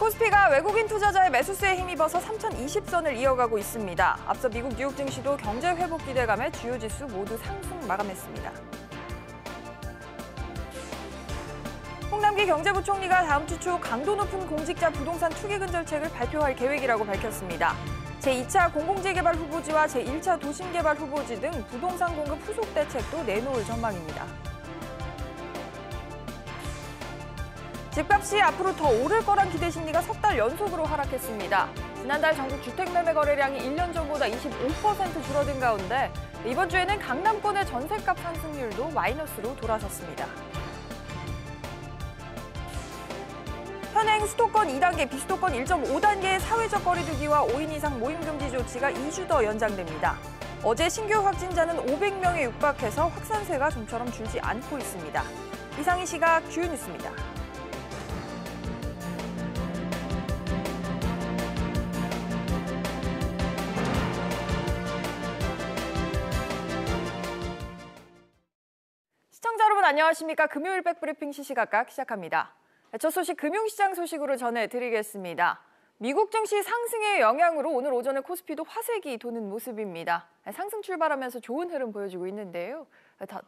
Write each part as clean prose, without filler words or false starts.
코스피가 외국인 투자자의 매수세에 힘입어서 3020선을 이어가고 있습니다. 앞서 미국 뉴욕 증시도 경제 회복 기대감에 주요 지수 모두 상승 마감했습니다. 홍남기 경제부총리가 다음 주 초 강도 높은 공직자 부동산 투기 근절책을 발표할 계획이라고 밝혔습니다. 제2차 공공재개발 후보지와 제1차 도심개발 후보지 등 부동산 공급 후속 대책도 내놓을 전망입니다. 집값이 앞으로 더 오를 거란 기대 심리가 석 달 연속으로 하락했습니다. 지난달 전국 주택 매매 거래량이 1년 전보다 25% 줄어든 가운데 이번 주에는 강남권의 전셋값 상승률도 마이너스로 돌아섰습니다. 현행 수도권 2단계, 비수도권 1.5단계의 사회적 거리두기와 5인 이상 모임 금지 조치가 2주 더 연장됩니다. 어제 신규 확진자는 500명에 육박해서 확산세가 좀처럼 줄지 않고 있습니다. 이상 이 시각 주요 뉴스입니다. 시청자 여러분 안녕하십니까? 금요일 백브리핑 시시각각 시작합니다. 첫 소식 금융시장 소식으로 전해드리겠습니다. 미국 증시 상승의 영향으로 오늘 오전에 코스피도 화색이 도는 모습입니다. 상승 출발하면서 좋은 흐름 보여주고 있는데요.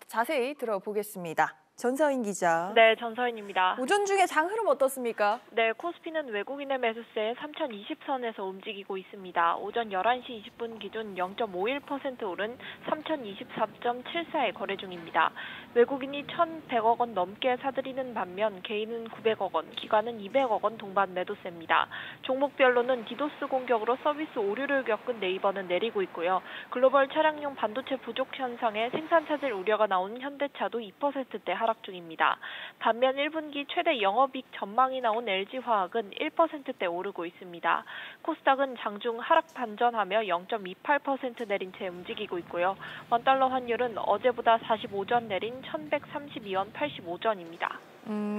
자세히 들어보겠습니다. 전서인 기자. 네, 전서인입니다. 오전 중에 장 흐름 어떻습니까? 네, 코스피는 외국인의 매수세에 3020선에서 움직이고 있습니다. 오전 11시 20분 기준 0.51% 오른 3024.74에 거래 중입니다. 외국인이 1,100억 원 넘게 사들이는 반면 개인은 900억 원, 기관은 200억 원 동반 매도세입니다. 종목별로는 디도스 공격으로 서비스 오류를 겪은 네이버는 내리고 있고요. 글로벌 차량용 반도체 부족 현상에 생산 차질 우려가 나온 현대차도 2%대 하락 중입니다. 반면 1분기 최대 영업이익 전망이 나온 LG화학은 1%대 오르고 있습니다. 코스닥은 장중 하락 반전하며 0.28% 내린 채 움직이고 있고요. 원달러 환율은 어제보다 45전 내린 1,132원 85전입니다.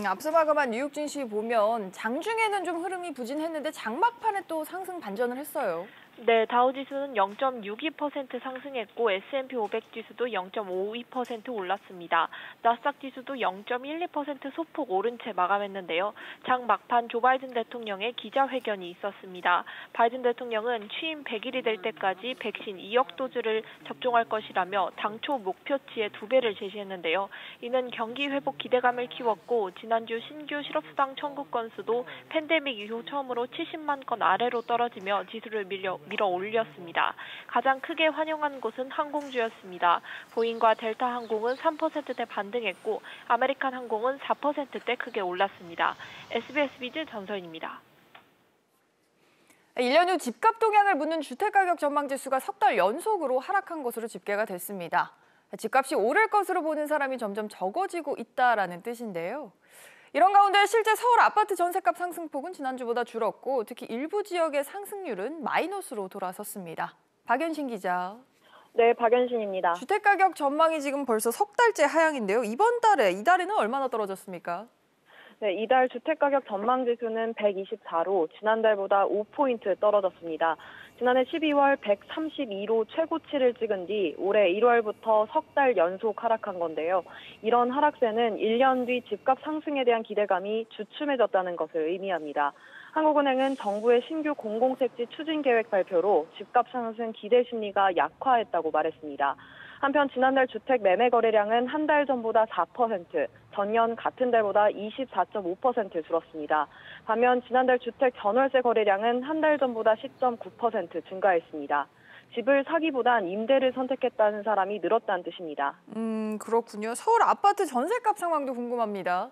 앞서 마감한 뉴욕 증시 보면 장중에는 좀 흐름이 부진했는데 장막판에 또 상승 반전을 했어요. 네, 다우지수는 0.62% 상승했고 S&P 500 지수도 0.52% 올랐습니다. 나스닥 지수도 0.12% 소폭 오른 채 마감했는데요. 장 막판 조 바이든 대통령의 기자회견이 있었습니다. 바이든 대통령은 취임 100일이 될 때까지 백신 2억 도즈를 접종할 것이라며 당초 목표치의 2배를 제시했는데요. 이는 경기 회복 기대감을 키웠고 지난주 신규 실업수당 청구 건수도 팬데믹 이후 처음으로 70만 건 아래로 떨어지며 지수를 밀어 올렸습니다. 가장 크게 환영한 곳은 항공주였습니다. 보잉과 델타 항공은 3%대 반등했고 아메리칸 항공은 4%대 크게 올랐습니다. SBS 비즈 전서인입니다. 1년 후 집값 동향을 묻는 주택가격 전망지수가 석 달 연속으로 하락한 것으로 집계가 됐습니다. 집값이 오를 것으로 보는 사람이 점점 적어지고 있다라는 뜻인데요. 이런 가운데 실제 서울 아파트 전셋값 상승폭은 지난주보다 줄었고 특히 일부 지역의 상승률은 마이너스로 돌아섰습니다. 박연신 기자. 네, 박연신입니다. 주택가격 전망이 지금 벌써 석 달째 하향인데요. 이달에는 얼마나 떨어졌습니까? 네, 이달 주택가격 전망지수는 124로 지난달보다 5포인트 떨어졌습니다. 지난해 12월 132로 최고치를 찍은 뒤 올해 1월부터 석 달 연속 하락한 건데요. 이런 하락세는 1년 뒤 집값 상승에 대한 기대감이 주춤해졌다는 것을 의미합니다. 한국은행은 정부의 신규 공공택지 추진 계획 발표로 집값 상승 기대 심리가 약화했다고 말했습니다. 한편 지난달 주택 매매 거래량은 한 달 전보다 4%, 전년 같은 달보다 24.5% 줄었습니다. 반면 지난달 주택 전월세 거래량은 한 달 전보다 10.9% 증가했습니다. 집을 사기보단 임대를 선택했다는 사람이 늘었다는 뜻입니다. 그렇군요. 서울 아파트 전셋값 상황도 궁금합니다.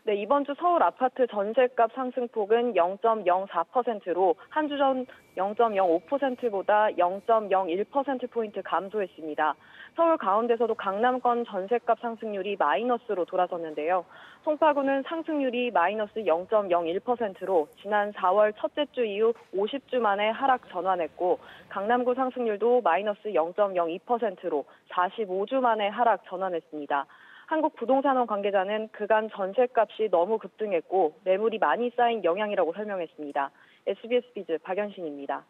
네, 이번 주 서울 아파트 전셋값 상승폭은 0.04%로 한 주 전 0.05%보다 0.01%포인트 감소했습니다. 서울 가운데서도 강남권 전셋값 상승률이 마이너스로 돌아섰는데요. 송파구는 상승률이 마이너스 0.01%로 지난 4월 첫째 주 이후 50주 만에 하락 전환했고 강남구 상승률도 마이너스 0.02%로 45주 만에 하락 전환했습니다. 한국부동산원 관계자는 그간 전셋값이 너무 급등했고 매물이 많이 쌓인 영향이라고 설명했습니다. SBS 비즈 박연신입니다.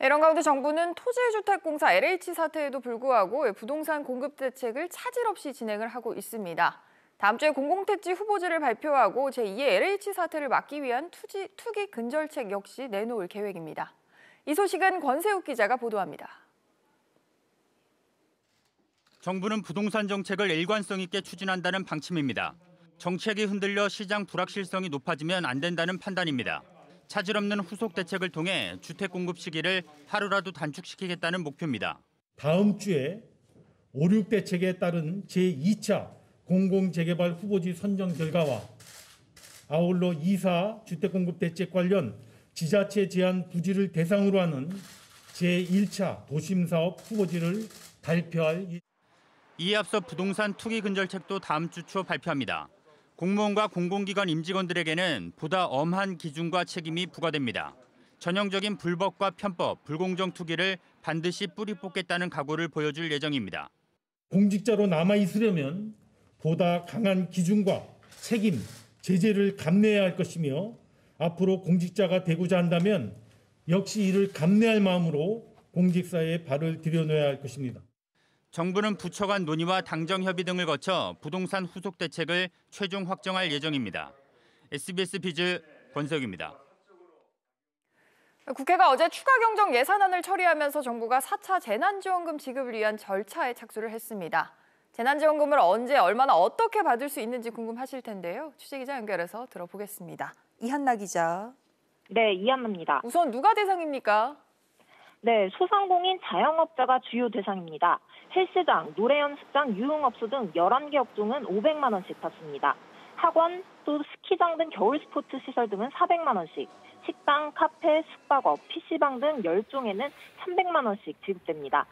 이런 가운데 정부는 토지주택공사 LH 사태에도 불구하고 부동산 공급 대책을 차질 없이 진행을 하고 있습니다. 다음 주에 공공택지 후보지를 발표하고 제2의 LH 사태를 막기 위한 투기 근절책 역시 내놓을 계획입니다. 이 소식은 권세욱 기자가 보도합니다. 정부는 부동산 정책을 일관성 있게 추진한다는 방침입니다. 정책이 흔들려 시장 불확실성이 높아지면 안 된다는 판단입니다. 차질 없는 후속 대책을 통해 주택 공급 시기를 하루라도 단축시키겠다는 목표입니다. 다음 주에 5, 6 대책에 따른 제2차 공공재개발 후보지 선정 결과와 아울러 2사 주택공급 대책 관련 지자체 제한 부지를 대상으로 하는 제1차 도심사업 후보지를 발표할 이에 앞서 부동산 투기 근절책도 다음 주 초 발표합니다. 공무원과 공공기관 임직원들에게는 보다 엄한 기준과 책임이 부과됩니다. 전형적인 불법과 편법, 불공정 투기를 반드시 뿌리 뽑겠다는 각오를 보여줄 예정입니다. 공직자로 남아있으려면 보다 강한 기준과 책임, 제재를 감내해야 할 것이며 앞으로 공직자가 되고자 한다면 역시 이를 감내할 마음으로 공직사회에 발을 들여놓아야 할 것입니다. 정부는 부처 간 논의와 당정 협의 등을 거쳐 부동산 후속 대책을 최종 확정할 예정입니다. SBS 비즈 권석입니다. 국회가 어제 추가 경정 예산안을 처리하면서 정부가 4차 재난지원금 지급을 위한 절차에 착수를 했습니다. 재난지원금을 언제 얼마나 어떻게 받을 수 있는지 궁금하실 텐데요. 취재기자 연결해서 들어보겠습니다. 이한나 기자. 네, 이한나입니다. 우선 누가 대상입니까? 네, 소상공인 자영업자가 주요 대상입니다. 헬스장, 노래연습장, 유흥업소 등 11개 업종은 500만 원씩 받습니다. 학원, 또 스키장 등 겨울 스포츠 시설 등은 400만 원씩, 식당, 카페, 숙박업, PC방 등 10종에는 300만 원씩 지급됩니다.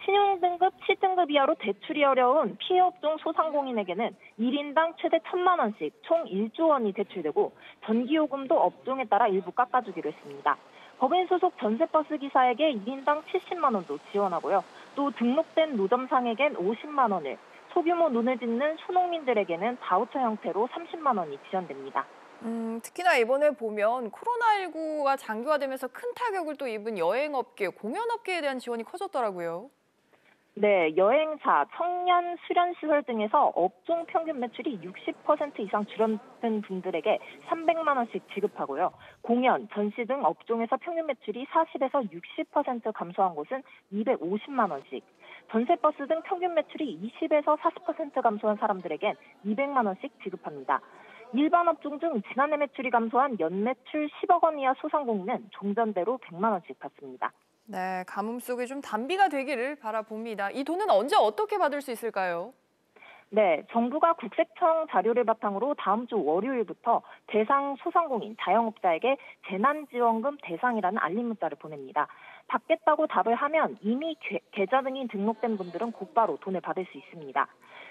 신용등급 7등급 이하로 대출이 어려운 피해업종 소상공인에게는 1인당 최대 1,000만 원씩 총 1조 원이 대출되고 전기요금도 업종에 따라 일부 깎아주기로 했습니다. 법인 소속 전세버스 기사에게 1인당 70만 원도 지원하고요. 또 등록된 노점상에겐 50만 원을, 소규모 눈을 짓는 소농민들에게는 바우처 형태로 30만 원이 지원됩니다. 특히나 이번에 보면 코로나19가 장기화되면서 큰 타격을 또 입은 여행업계, 공연업계에 대한 지원이 커졌더라고요. 네, 여행사, 청년 수련시설 등에서 업종 평균 매출이 60% 이상 줄어든 분들에게 300만 원씩 지급하고요. 공연, 전시 등 업종에서 평균 매출이 40에서 60% 감소한 곳은 250만 원씩, 전세버스 등 평균 매출이 20에서 40% 감소한 사람들에겐 200만 원씩 지급합니다. 일반 업종 중 지난해 매출이 감소한 연매출 10억 원 이하 소상공인은 종전대로 100만 원씩 받습니다. 네, 가뭄 속에 좀 단비가 되기를 바라봅니다. 이 돈은 언제 어떻게 받을 수 있을까요? 네, 정부가 국세청 자료를 바탕으로 다음 주 월요일부터 대상 소상공인, 자영업자에게 재난지원금 대상이라는 알림 문자를 보냅니다. 받겠다고 답을 하면 이미 계좌 등이 등록된 분들은 곧바로 돈을 받을 수 있습니다.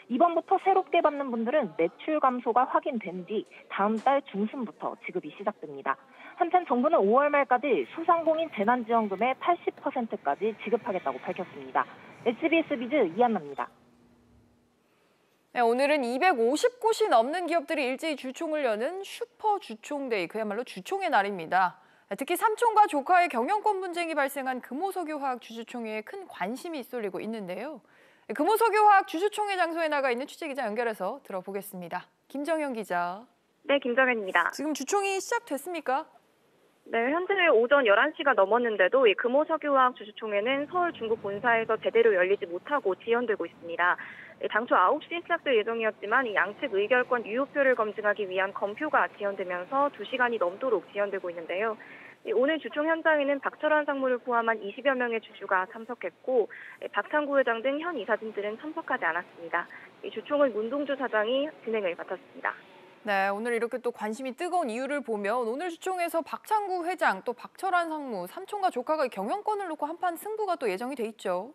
이번부터 새롭게 받는 분들은 매출 감소가 확인된 뒤 다음 달 중순부터 지급이 시작됩니다. 한편 정부는 5월 말까지 소상공인 재난지원금의 80%까지 지급하겠다고 밝혔습니다. SBS 비즈 이한나입니다. 네, 오늘은 250곳이 넘는 기업들이 일제히 주총을 여는 슈퍼 주총데이, 그야말로 주총의 날입니다. 특히 삼촌과 조카의 경영권 분쟁이 발생한 금호석유화학 주주총회에 큰 관심이 쏠리고 있는데요. 금호석유화학 주주총회 장소에 나가 있는 취재기자 연결해서 들어보겠습니다. 김정현 기자. 네, 김정현입니다. 지금 주총이 시작됐습니까? 네, 현재 오전 11시가 넘었는데도 이 금호석유화학 주주총회는 서울 중구 본사에서 제대로 열리지 못하고 지연되고 있습니다. 당초 9시에 시작될 예정이었지만 이 양측 의결권 유효표를 검증하기 위한 검표가 지연되면서 2시간이 넘도록 지연되고 있는데요. 오늘 주총 현장에는 박철환 상무를 포함한 20여 명의 주주가 참석했고 박창구 회장 등 현 이사진들은 참석하지 않았습니다. 이 주총은 문동주 사장이 진행을 맡았습니다. 네, 오늘 이렇게 또 관심이 뜨거운 이유를 보면 오늘 주총에서 박창구 회장 또 박철환 상무, 삼촌과 조카가 경영권을 놓고 한판 승부가 또 예정이 돼 있죠.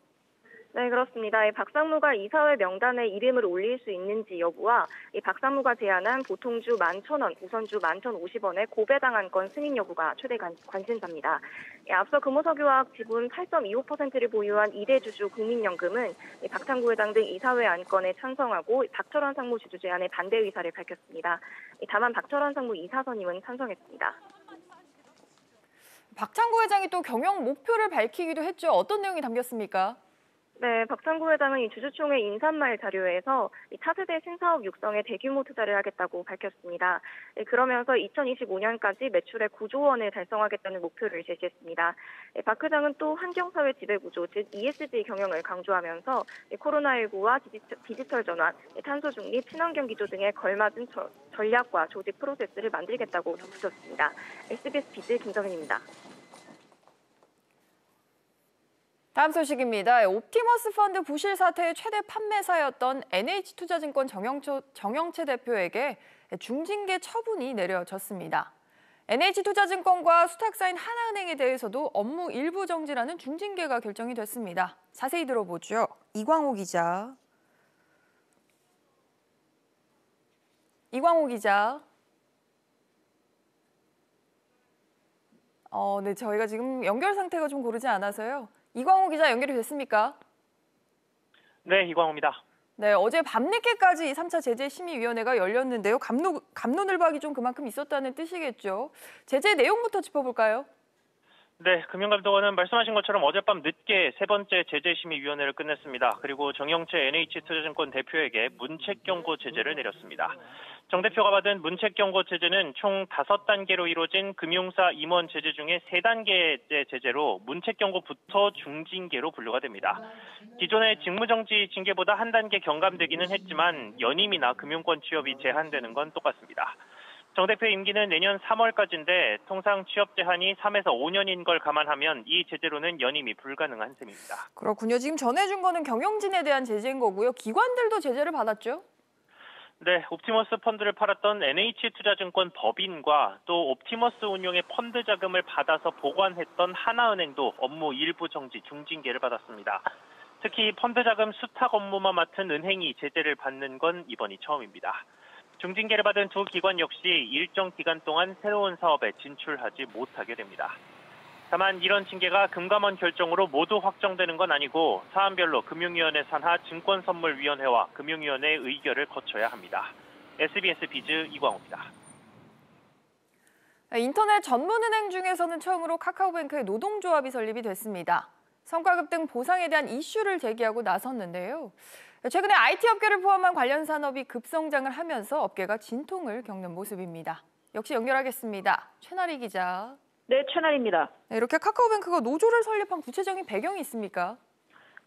네, 그렇습니다. 이 박 상무가 이사회 명단에 이름을 올릴 수 있는지 여부와 이 박 상무가 제안한 보통주 11,000원, 우선주 11,050원의 고배당 건 승인 여부가 최대 관심사입니다. 앞서 금호석유화학 지분 8.25%를 보유한 2대 주주 국민연금은 박창구 회장 등 이사회 안건에 찬성하고 박철환 상무 주주 제안에 반대 의사를 밝혔습니다. 다만 박철환 상무 이사 선임은 찬성했습니다. 박창구 회장이 또 경영 목표를 밝히기도 했죠. 어떤 내용이 담겼습니까? 네, 박창구 회장은 이 주주총회 인사말 자료에서 이 차세대 신사업 육성에 대규모 투자를 하겠다고 밝혔습니다. 그러면서 2025년까지 매출의 9조 원을 달성하겠다는 목표를 제시했습니다. 박 회장은 또 환경사회 지배구조, 즉 ESG 경영을 강조하면서 코로나19와 디지털 전환, 탄소 중립, 친환경 기조 등에 걸맞은 전략과 조직 프로세스를 만들겠다고 덧붙였습니다. SBS 비즈 김정은입니다. 다음 소식입니다. 옵티머스 펀드 부실 사태의 최대 판매사였던 NH투자증권 정영채 대표에게 중징계 처분이 내려졌습니다. NH투자증권과 수탁사인 하나은행에 대해서도 업무 일부 정지라는 중징계가 결정이 됐습니다. 자세히 들어보죠. 이광호 기자. 네, 저희가 지금 연결 상태가 좀 고르지 않아서요. 이광호 기자 연결이 됐습니까? 네, 이광호입니다. 네, 어제 밤늦게까지 3차 제재심의위원회가 열렸는데요. 갑론을박이 좀 그만큼 있었다는 뜻이겠죠. 제재 내용부터 짚어볼까요? 네, 금융감독원은 말씀하신 것처럼 어젯밤 늦게 세 번째 제재심의위원회를 끝냈습니다. 그리고 정영채 NH투자증권 대표에게 문책경고 제재를 내렸습니다. 정 대표가 받은 문책경고 제재는 총 5단계로 이루어진 금융사 임원 제재 중에 3단계의 제재로 문책경고부터 중징계로 분류가 됩니다. 기존의 직무정지 징계보다 한 단계 경감되기는 했지만 연임이나 금융권 취업이 제한되는 건 똑같습니다. 정 대표의 임기는 내년 3월까지인데 통상 취업 제한이 3에서 5년인 걸 감안하면 이 제재로는 연임이 불가능한 셈입니다. 그렇군요. 지금 전해준 거는 경영진에 대한 제재인 거고요. 기관들도 제재를 받았죠? 네, 옵티머스 펀드를 팔았던 NH투자증권 법인과 또 옵티머스 운용의 펀드 자금을 받아서 보관했던 하나은행도 업무 일부 정지 중징계를 받았습니다. 특히 펀드 자금 수탁 업무만 맡은 은행이 제재를 받는 건 이번이 처음입니다. 중징계를 받은 두 기관 역시 일정 기간 동안 새로운 사업에 진출하지 못하게 됩니다. 다만 이런 징계가 금감원 결정으로 모두 확정되는 건 아니고 사안별로 금융위원회 산하 증권선물위원회와 금융위원회 의결을 거쳐야 합니다. SBS 비즈 이광호입니다. 인터넷 전문은행 중에서는 처음으로 카카오뱅크의 노동조합이 설립이 됐습니다. 성과급 등 보상에 대한 이슈를 제기하고 나섰는데요. 최근에 IT 업계를 포함한 관련 산업이 급성장을 하면서 업계가 진통을 겪는 모습입니다. 역시 연결하겠습니다. 최나리 기자. 네, 최나리입니다. 네, 이렇게 카카오뱅크가 노조를 설립한 구체적인 배경이 있습니까?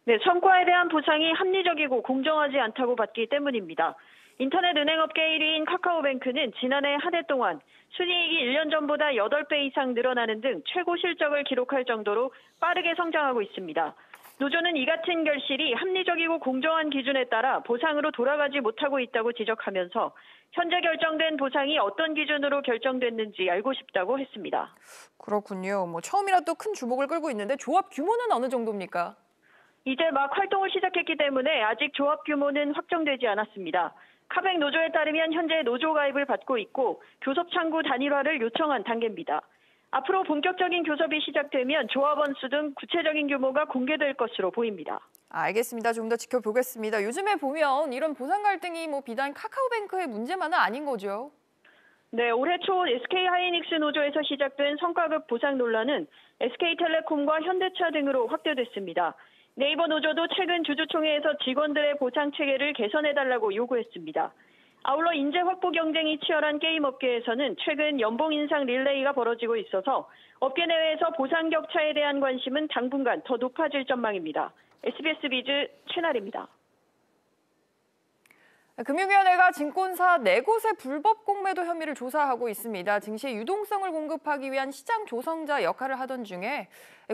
네, 성과에 대한 보상이 합리적이고 공정하지 않다고 봤기 때문입니다. 인터넷 은행업계 1위인 카카오뱅크는 지난해 한 해 동안 순이익이 1년 전보다 8배 이상 늘어나는 등 최고 실적을 기록할 정도로 빠르게 성장하고 있습니다. 노조는 이 같은 결실이 합리적이고 공정한 기준에 따라 보상으로 돌아가지 못하고 있다고 지적하면서 현재 결정된 보상이 어떤 기준으로 결정됐는지 알고 싶다고 했습니다. 그렇군요. 처음이라 또 큰 주목을 끌고 있는데 조합 규모는 어느 정도입니까? 이제 막 활동을 시작했기 때문에 아직 조합 규모는 확정되지 않았습니다. 카뱅 노조에 따르면 현재 노조 가입을 받고 있고 교섭 창구 단일화를 요청한 단계입니다. 앞으로 본격적인 교섭이 시작되면 조합원 수 등 구체적인 규모가 공개될 것으로 보입니다. 알겠습니다. 좀 더 지켜보겠습니다. 요즘에 보면 이런 보상 갈등이 비단 카카오뱅크의 문제만은 아닌 거죠? 네, 올해 초 SK하이닉스 노조에서 시작된 성과급 보상 논란은 SK텔레콤과 현대차 등으로 확대됐습니다. 네이버 노조도 최근 주주총회에서 직원들의 보상 체계를 개선해달라고 요구했습니다. 아울러 인재 확보 경쟁이 치열한 게임 업계에서는 최근 연봉 인상 릴레이가 벌어지고 있어서 업계 내외에서 보상 격차에 대한 관심은 당분간 더 높아질 전망입니다. SBS 비즈 최나리입니다. 금융위원회가 증권사 4곳의 불법 공매도 혐의를 조사하고 있습니다. 증시의 유동성을 공급하기 위한 시장 조성자 역할을 하던 중에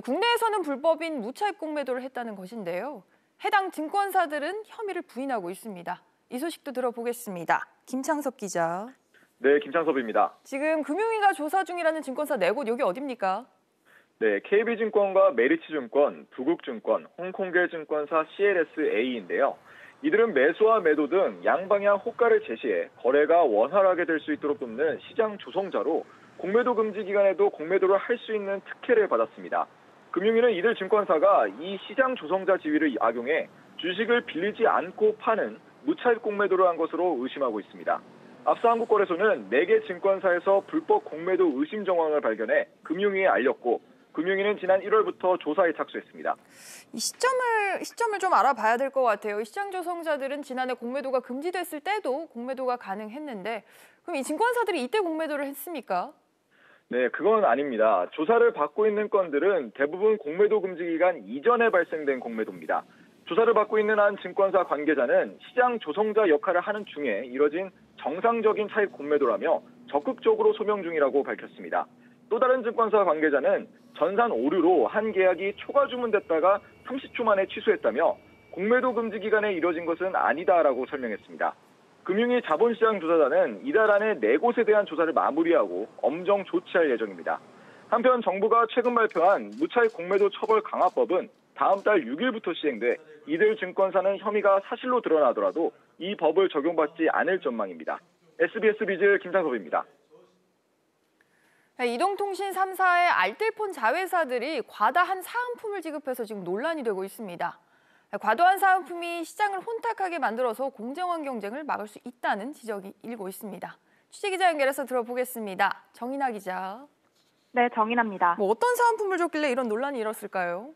국내에서는 불법인 무차입 공매도를 했다는 것인데요. 해당 증권사들은 혐의를 부인하고 있습니다. 이 소식도 들어보겠습니다. 김창섭 기자. 네, 김창섭입니다. 지금 금융위가 조사 중이라는 증권사 4곳, 여기 어디입니까? 네, KB증권과 메리츠증권, 부국증권, 홍콩계 증권사 CLSA인데요. 이들은 매수와 매도 등 양방향 호가를 제시해 거래가 원활하게 될 수 있도록 돕는 시장 조성자로 공매도 금지 기간에도 공매도를 할 수 있는 특혜를 받았습니다. 금융위는 이들 증권사가 이 시장 조성자 지위를 악용해 주식을 빌리지 않고 파는 무차입 공매도를 한 것으로 의심하고 있습니다. 앞서 한국거래소는 4개 증권사에서 불법 공매도 의심 정황을 발견해 금융위에 알렸고 금융위는 지난 1월부터 조사에 착수했습니다. 이 시점을 좀 알아봐야 될 것 같아요. 이 시장 조성자들은 지난해 공매도가 금지됐을 때도 공매도가 가능했는데 그럼 이 증권사들이 이때 공매도를 했습니까? 네, 그건 아닙니다. 조사를 받고 있는 건들은 대부분 공매도 금지 기간 이전에 발생된 공매도입니다. 조사를 받고 있는 한 증권사 관계자는 시장 조성자 역할을 하는 중에 이뤄진 정상적인 차익 공매도라며 적극적으로 소명 중이라고 밝혔습니다. 또 다른 증권사 관계자는 전산 오류로 한 계약이 초과 주문됐다가 30초 만에 취소했다며 공매도 금지 기간에 이뤄진 것은 아니다라고 설명했습니다. 금융위 자본시장 조사단은 이달 안에 4곳에 대한 조사를 마무리하고 엄정 조치할 예정입니다. 한편 정부가 최근 발표한 무차익 공매도 처벌 강화법은 다음 달 6일부터 시행돼 이들 증권사는 혐의가 사실로 드러나더라도 이 법을 적용받지 않을 전망입니다. SBS 비즈 김상섭입니다. 이동통신 3사의 알뜰폰 자회사들이 과다한 사은품을 지급해서 지금 논란이 되고 있습니다. 과도한 사은품이 시장을 혼탁하게 만들어서 공정한 경쟁을 막을 수 있다는 지적이 일고 있습니다. 취재기자 연결해서 들어보겠습니다. 정인아 기자. 네, 정인아입니다. 어떤 사은품을 줬길래 이런 논란이 일었을까요?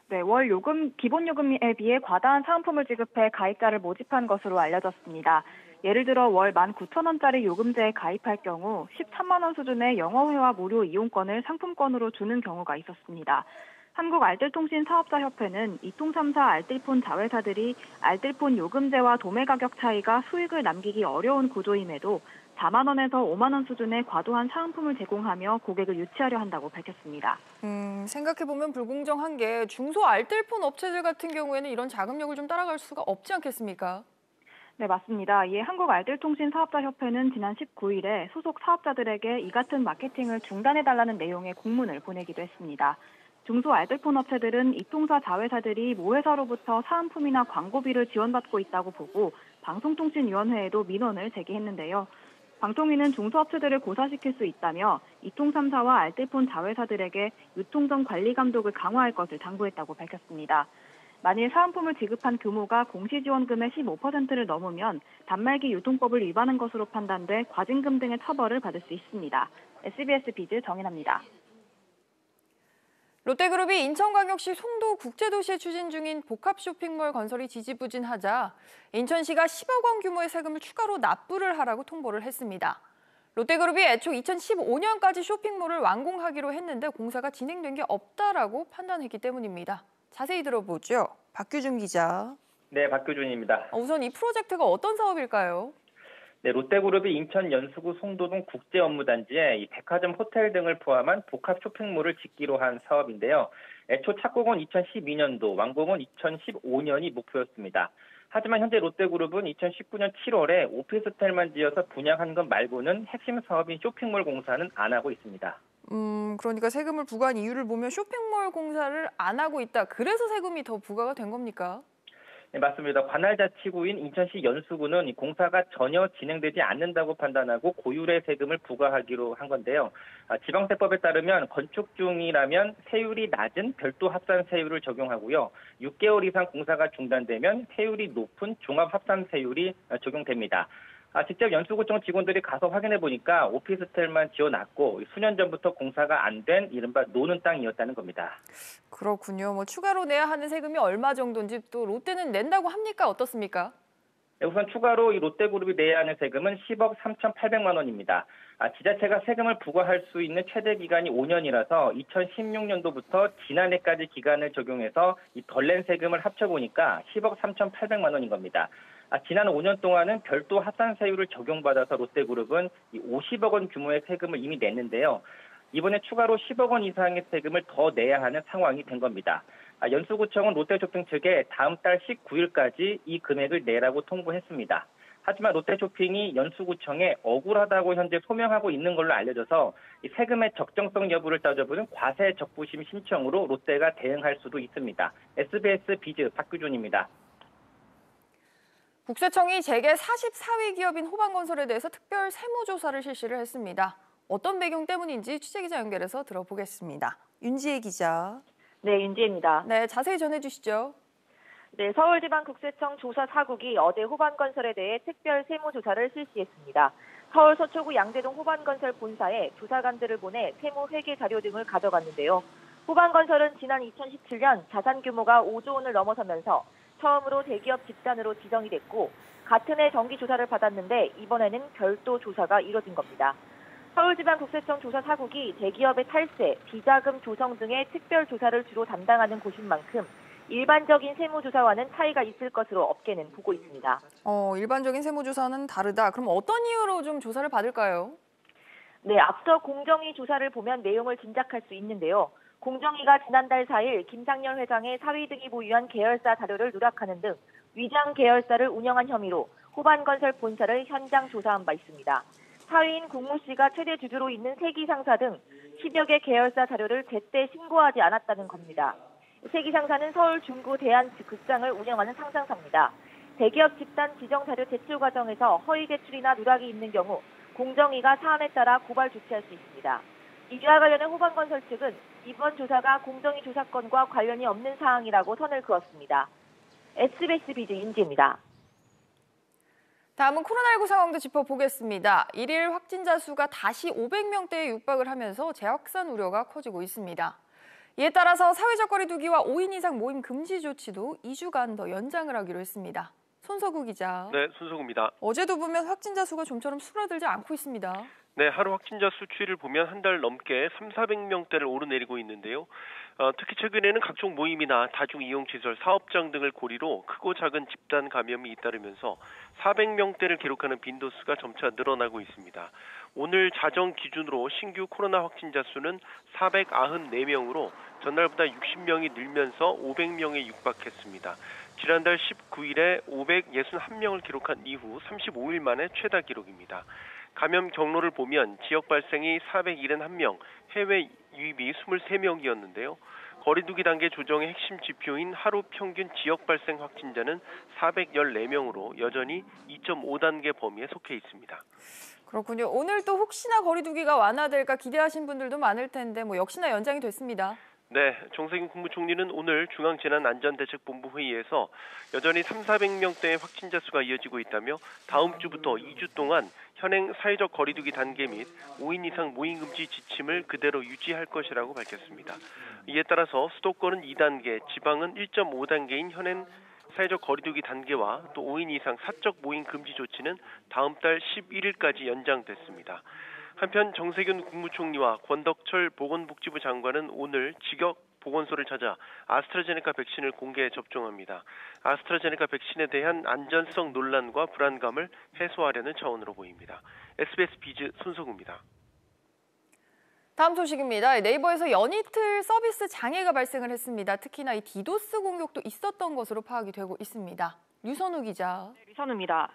네, 월 요금, 기본 요금에 비해 과다한 사은품을 지급해 가입자를 모집한 것으로 알려졌습니다. 예를 들어 월 19,000원짜리 요금제에 가입할 경우 13만 원 수준의 영어회화 무료 이용권을 상품권으로 주는 경우가 있었습니다. 한국알뜰통신사업자협회는 이통 3사 알뜰폰 자회사들이 알뜰폰 요금제와 도매 가격 차이가 수익을 남기기 어려운 구조임에도 4만 원에서 5만 원 수준의 과도한 사은품을 제공하며 고객을 유치하려 한다고 밝혔습니다. 생각해보면 불공정한 게 중소 알뜰폰 업체들 같은 경우에는 이런 자금력을 좀 따라갈 수가 없지 않겠습니까? 네, 맞습니다. 이에 한국알뜰통신사업자협회는 지난 19일에 소속 사업자들에게 이 같은 마케팅을 중단해달라는 내용의 공문을 보내기도 했습니다. 중소 알뜰폰 업체들은 이통사 자회사들이 모회사로부터 사은품이나 광고비를 지원받고 있다고 보고 방송통신위원회에도 민원을 제기했는데요. 방통위는 중소업체들을 고사시킬 수 있다며 이통 3사와 알뜰폰 자회사들에게 유통성 관리 감독을 강화할 것을 당부했다고 밝혔습니다. 만일 사은품을 지급한 규모가 공시지원금의 15%를 넘으면 단말기 유통법을 위반한 것으로 판단돼 과징금 등의 처벌을 받을 수 있습니다. SBS 비즈 정인아입니다. 롯데그룹이 인천광역시 송도 국제도시에 추진 중인 복합 쇼핑몰 건설이 지지부진하자 인천시가 10억 원 규모의 세금을 추가로 납부를 하라고 통보를 했습니다. 롯데그룹이 애초 2015년까지 쇼핑몰을 완공하기로 했는데 공사가 진행된 게 없다라고 판단했기 때문입니다. 자세히 들어보죠. 박규준 기자. 네, 박규준입니다. 우선 이 프로젝트가 어떤 사업일까요? 네, 롯데그룹이 인천 연수구 송도동 국제업무단지에 이 백화점, 호텔 등을 포함한 복합 쇼핑몰을 짓기로 한 사업인데요. 애초 착공은 2012년도, 완공은 2015년이 목표였습니다. 하지만 현재 롯데그룹은 2019년 7월에 오피스텔만 지어서 분양한 것 말고는 핵심 사업인 쇼핑몰 공사는 안 하고 있습니다. 그러니까 세금을 부과한 이유를 보면 쇼핑몰 공사를 안 하고 있다. 그래서 세금이 더 부과가 된 겁니까? 네, 맞습니다. 관할자치구인 인천시 연수구는 공사가 전혀 진행되지 않는다고 판단하고 고율의 세금을 부과하기로 한 건데요. 지방세법에 따르면 건축 중이라면 세율이 낮은 별도 합산 세율을 적용하고요. 6개월 이상 공사가 중단되면 세율이 높은 종합 합산 세율이 적용됩니다. 직접 연수구청 직원들이 가서 확인해 보니까 오피스텔만 지어놨고 수년 전부터 공사가 안 된 이른바 노는 땅이었다는 겁니다. 그렇군요. 추가로 내야 하는 세금이 얼마 정도인지 또 롯데는 낸다고 합니까? 어떻습니까? 네, 우선 추가로 이 롯데그룹이 내야 하는 세금은 10억 3,800만 원입니다. 지자체가 세금을 부과할 수 있는 최대 기간이 5년이라서 2016년도부터 지난해까지 기간을 적용해서 이 덜 낸 세금을 합쳐보니까 10억 3,800만 원인 겁니다. 지난 5년 동안은 별도 합산세율을 적용받아서 롯데그룹은 50억 원 규모의 세금을 이미 냈는데요. 이번에 추가로 10억 원 이상의 세금을 더 내야 하는 상황이 된 겁니다. 연수구청은 롯데쇼핑 측에 다음 달 19일까지 이 금액을 내라고 통보했습니다. 하지만 롯데쇼핑이 연수구청에 억울하다고 현재 소명하고 있는 걸로 알려져서 이 세금의 적정성 여부를 따져보는 과세 적부심 신청으로 롯데가 대응할 수도 있습니다. SBS 비즈 박규준입니다. 국세청이 재계 44위 기업인 호반건설에 대해서 특별 세무조사를 실시를 했습니다. 어떤 배경 때문인지 취재기자 연결해서 들어보겠습니다. 윤지혜 기자. 네, 윤지혜입니다. 네, 자세히 전해주시죠. 네, 서울지방국세청 조사 4국이 어제 호반건설에 대해 특별 세무조사를 실시했습니다. 서울 서초구 양재동 호반건설 본사에 조사관들을 보내 세무 회계 자료 등을 가져갔는데요. 호반건설은 지난 2017년 자산 규모가 5조 원을 넘어서면서 처음으로 대기업 집단으로 지정이 됐고 같은 해 정기 조사를 받았는데 이번에는 별도 조사가 이뤄진 겁니다. 서울지방국세청 조사사국이 대기업의 탈세, 비자금 조성 등의 특별 조사를 주로 담당하는 곳인 만큼 일반적인 세무조사와는 차이가 있을 것으로 업계는 보고 있습니다. 일반적인 세무조사는 다르다. 그럼 어떤 이유로 좀 조사를 받을까요? 네, 앞서 공정위 조사를 보면 내용을 짐작할 수 있는데요. 공정위가 지난달 4일 김상열 회장의 사위 등이 보유한 계열사 자료를 누락하는 등 위장 계열사를 운영한 혐의로 호반건설 본사를 현장 조사한 바 있습니다. 사위인 국무 씨가 최대 주주로 있는 세기 상사 등 10여 개 계열사 자료를 제때 신고하지 않았다는 겁니다. 세기 상사는 서울 중구 대한극장을 운영하는 상장사입니다. 대기업 집단 지정 자료 제출 과정에서 허위 제출이나 누락이 있는 경우 공정위가 사안에 따라 고발 조치할 수 있습니다. 이와 관련해 호반건설 측은 이번 조사가 공정위 조사건과 관련이 없는 사항이라고 선을 그었습니다. SBS 비즈 윤지입니다. 다음은 코로나19 상황도 짚어보겠습니다. 1일 확진자 수가 다시 500명대에 육박을 하면서 재확산 우려가 커지고 있습니다. 이에 따라서 사회적 거리 두기와 5인 이상 모임 금지 조치도 2주간 더 연장을 하기로 했습니다. 손석우 기자. 네, 손석우입니다. 어제도 보면 확진자 수가 좀처럼 줄어들지 않고 있습니다. 네, 하루 확진자 수치를 보면 한 달 넘게 300~400명대를 오르내리고 있는데요. 특히 최근에는 각종 모임이나 다중이용시설, 사업장 등을 고리로 크고 작은 집단 감염이 잇따르면서 400명대를 기록하는 빈도수가 점차 늘어나고 있습니다. 오늘 자정 기준으로 신규 코로나 확진자 수는 494명으로 전날보다 60명이 늘면서 500명에 육박했습니다. 지난달 19일에 561명을 기록한 이후 35일 만에 최다 기록입니다. 감염 경로를 보면 지역 발생이 471명, 해외 유입이 23명이었는데요. 거리두기 단계 조정의 핵심 지표인 하루 평균 지역 발생 확진자는 414명으로 여전히 2.5단계 범위에 속해 있습니다. 그렇군요. 오늘 또 혹시나 거리두기가 완화될까 기대하신 분들도 많을 텐데 역시나 연장이 됐습니다. 네, 정세균 국무총리는 오늘 중앙재난안전대책본부 회의에서 여전히 300~400명대의 확진자 수가 이어지고 있다며 다음 주부터 2주 동안 현행 사회적 거리두기 단계 및 5인 이상 모임 금지 지침을 그대로 유지할 것이라고 밝혔습니다. 이에 따라서 수도권은 2단계, 지방은 1.5단계인 현행 사회적 거리두기 단계와 또 5인 이상 사적 모임 금지 조치는 다음 달 11일까지 연장됐습니다. 한편 정세균 국무총리와 권덕철 보건복지부 장관은 오늘 직역 보건소를 찾아 아스트라제네카 백신을 공개 접종합니다. 아스트라제네카 백신에 대한 안전성 논란과 불안감을 해소하려는 차원으로 보입니다. SBS 비즈 손석우입니다. 다음 소식입니다. 네이버에서 연이틀 서비스 장애가 발생을 했습니다. 특히나 이 디도스 공격도 있었던 것으로 파악이 되고 있습니다. 류선우 기자. 네, 류선우입니다.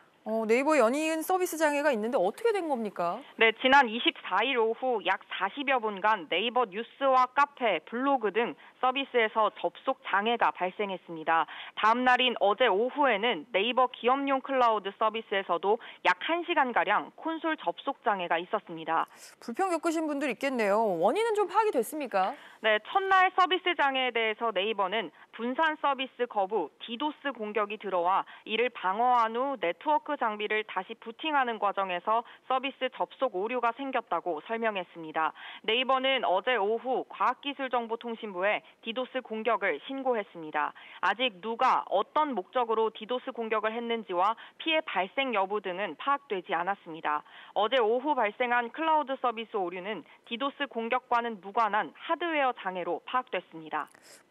네이버 연이은 서비스 장애가 있는데 어떻게 된 겁니까? 네, 지난 24일 오후 약 40여 분간 네이버 뉴스와 카페, 블로그 등 서비스에서 접속 장애가 발생했습니다. 다음 날인 어제 오후에는 네이버 기업용 클라우드 서비스에서도 약 1시간가량 콘솔 접속 장애가 있었습니다. 불편 겪으신 분들 있겠네요. 원인은 좀 파악이 됐습니까? 네, 첫날 서비스 장애에 대해서 네이버는 분산 서비스 거부, 디도스 공격이 들어와 이를 방어한 후 네트워크 장비를 다시 부팅하는 과정에서 서비스 접속 오류가 생겼다고 설명했습니다. 네이버는 어제 오후 과학기술정보통신부에 디도스 공격을 신고했습니다. 아직 누가 어떤 목적으로 디도스 공격을 했는지와 피해 발생 여부 등은 파악되지 않았습니다. 어제 오후 발생한 클라우드 서비스 오류는 디도스 공격과는 무관한 하드웨어 장애로 파악됐습니다.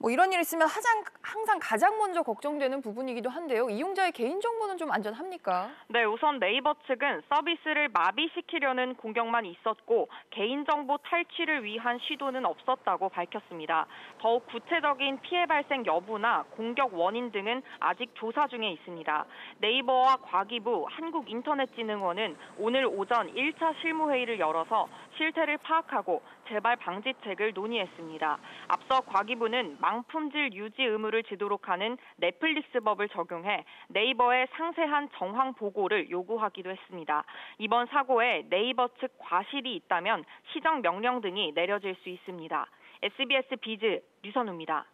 이런 일 있으면 항상 가장 먼저 걱정되는 부분이기도 한데요. 이용자의 개인정보는 좀 안전합니까? 네, 우선 네이버 측은 서비스를 마비시키려는 공격만 있었고 개인정보 탈취를 위한 시도는 없었다고 밝혔습니다. 더욱 구체적인 피해 발생 여부나 공격 원인 등은 아직 조사 중에 있습니다. 네이버와 과기부, 한국인터넷진흥원은 오늘 오전 1차 실무회의를 열어서 실태를 파악하고 재발 방지책을 논의했습니다. 앞서 과기부는 망품질 유지 의무를 지도록 하는 넷플릭스법을 적용해 네이버의 상세한 정황 보고를 요구하기도 했습니다. 이번 사고에 네이버 측 과실이 있다면 시정 명령 등이 내려질 수 있습니다. SBS 비즈 류선우입니다.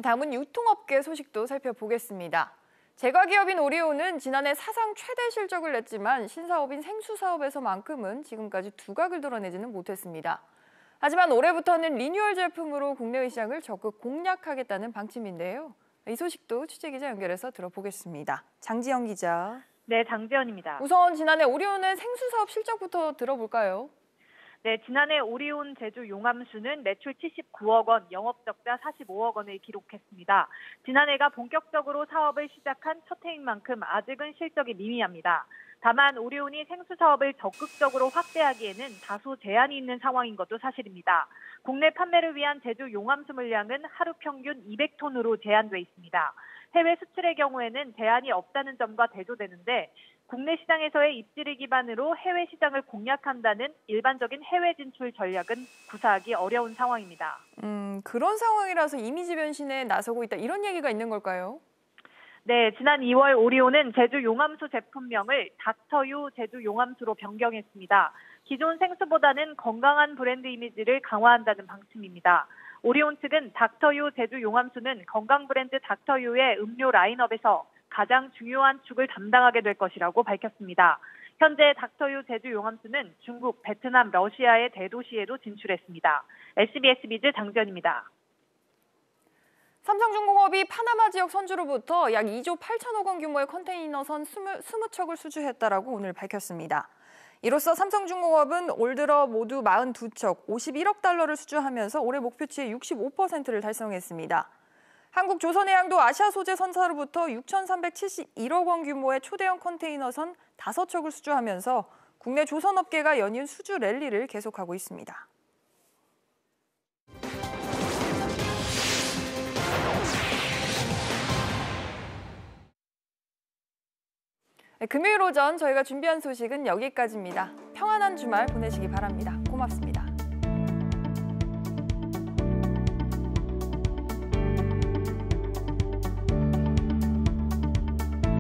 다음은 유통업계 소식도 살펴보겠습니다. 제과기업인 오리온은 지난해 사상 최대 실적을 냈지만 신사업인 생수사업에서만큼은 지금까지 두각을 드러내지는 못했습니다. 하지만 올해부터는 리뉴얼 제품으로 국내의 시장을 적극 공략하겠다는 방침인데요. 이 소식도 취재기자 연결해서 들어보겠습니다. 장지영 기자. 네, 장지연입니다. 우선 지난해 오리온의 생수사업 실적부터 들어볼까요? 네, 지난해 오리온 제주 용암수는 매출 79억 원, 영업적자 45억 원을 기록했습니다. 지난해가 본격적으로 사업을 시작한 첫 해인 만큼 아직은 실적이 미미합니다. 다만 오리온이 생수 사업을 적극적으로 확대하기에는 다소 제한이 있는 상황인 것도 사실입니다. 국내 판매를 위한 제주 용암수 물량은 하루 평균 200톤으로 제한돼 있습니다. 해외 수출의 경우에는 제한이 없다는 점과 대조되는데 국내 시장에서의 입지를 기반으로 해외 시장을 공략한다는 일반적인 해외 진출 전략은 구사하기 어려운 상황입니다. 그런 상황이라서 이미지 변신에 나서고 있다 이런 얘기가 있는 걸까요? 네, 지난 2월 오리온은 제주 용암수 제품명을 닥터유 제주 용암수로 변경했습니다. 기존 생수보다는 건강한 브랜드 이미지를 강화한다는 방침입니다. 오리온 측은 닥터유 제주 용암수는 건강 브랜드 닥터유의 음료 라인업에서 가장 중요한 축을 담당하게 될 것이라고 밝혔습니다. 현재 닥터유 제주 용암수는 중국, 베트남, 러시아의 대도시에도 진출했습니다. SBS 비즈 장지연입니다. 삼성중공업이 파나마 지역 선주로부터 약 2조 8천억 원 규모의 컨테이너선 20척을 수주했다라고 오늘 밝혔습니다. 이로써 삼성중공업은 올 들어 모두 42척, 51억 달러를 수주하면서 올해 목표치의 65%를 달성했습니다. 한국조선해양도 아시아 소재 선사로부터 6,371억 원 규모의 초대형 컨테이너선 5척을 수주하면서 국내 조선업계가 연이은 수주 랠리를 계속하고 있습니다. 금요일 오전 저희가 준비한 소식은 여기까지입니다. 평안한 주말 보내시기 바랍니다. 고맙습니다.